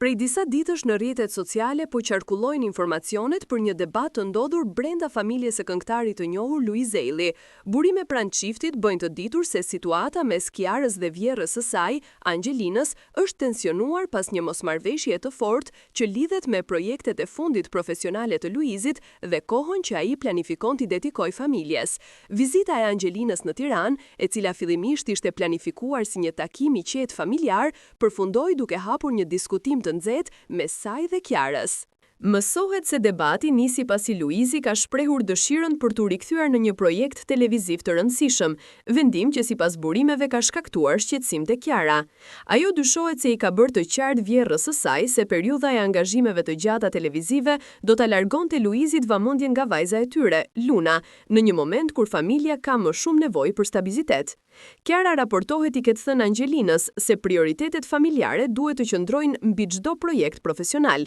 Prej disa ditësh në rrjetet sociale po qarkullojnë informacionet për një debat të ndodhur brenda familjes së këngëtarit të njohur Luiz Eili. Burime pranë çiftit bëjnë të ditur se situata mes Kiarës dhe vjerrës së saj, Angelinës, është tensionuar pas një mosmarrëveshje të fortë që lidhet me projektet e fundit profesionale të Luizit dhe kohën që ai planifikon t'i dedikojë familjes. Vizita e Angelinës në Tiranë, e cila fillimisht ishte planifikuar si një takim i qetë familjar, përfundoi duke hapur një diskutim të nxehtë mes saj dhe Kiarës. Mësohet se debati nisi pasi Luizi ka shprehur dëshirën për t'u rikthyer në një projekt televiziv të rëndësishëm, vendim që sipas burimeve ka shkaktuar shqetësim te Kiara. Ajo dyshohet se i ka bërë të qartë vjerrës së saj se periudha e angazhimeve të gjata televizive do ta largonte Luizit vëmendjen nga vajza e tyre, Luna, në një moment kur familja ka më shumë nevojë për stabilitet. Kiara raportohet i ketë thënë Angelinës se prioritetet familjare duhet të qëndrojnë mbi çdo projekt profesional.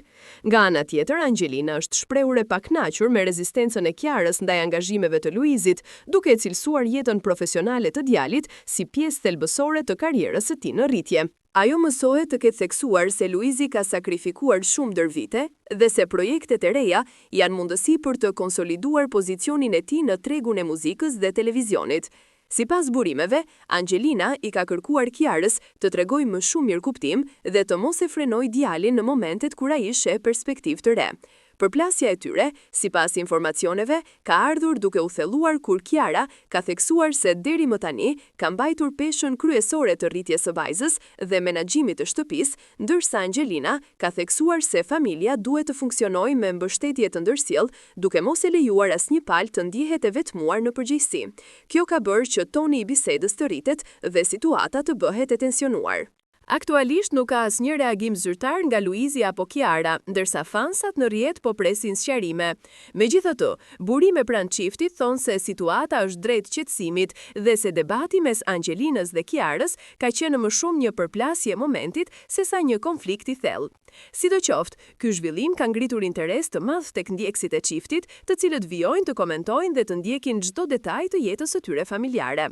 Nga ana tjetër, Angelina është shprehur e pakënaqur me rezistencën e Kiarës ndaj angazhimeve të Luizit, duke e cilësuar jetën profesionale të djalit si pjesë thelbësore të karrierës së tij në rritje. Ajo mësohet të ketë theksuar se Luizi ka sakrifikuar shumë ndër vite dhe se projektet e reja janë mundësi për të konsoliduar pozicionin e tij në tregun e muzikës dhe televizionit. Sipas burimeve, Angelina i ka kërkuar Kiarës të tregojë më shumë mirëkuptim dhe të mos e frenojë djalin në momentet kur ai sheh perspektivë të re. Përplasja e tyre, sipas informacioneve, ka ardhur duke u thelluar kur Kiara ka theksuar se deri më tani ka mbajtur peshën kryesore të rritjes së vajzës dhe menaxhimit të shtëpisë, ndërsa Angelina ka theksuar se familja duhet të funksionojë me mbështetje të ndërsjellë, duke mos e lejuar asnjë palë të ndihet e vetmuar në përgjegjësi. Kjo ka bërë që toni i bisedës të rritet dhe situata të bëhet e tensionuar. Aktualisht nuk ka asnjë reagim zyrtar nga Luizi apo Kiara, ndërsa fansat në rrjet po presin sqarime. Megjithatë, burime pranë çiftit thonë se situata është drejt qetësimit dhe se debati mes Angelinës dhe Kiarës ka qenë më shumë një përplasje momentit sesa një konflikt i thellë. Sidoqoftë, ky zhvillim ka ngritur interes të madh tek ndjekësit e çiftit, të cilët vijojnë të komentojnë dhe të ndjekin çdo detaj të jetës së tyre familjare.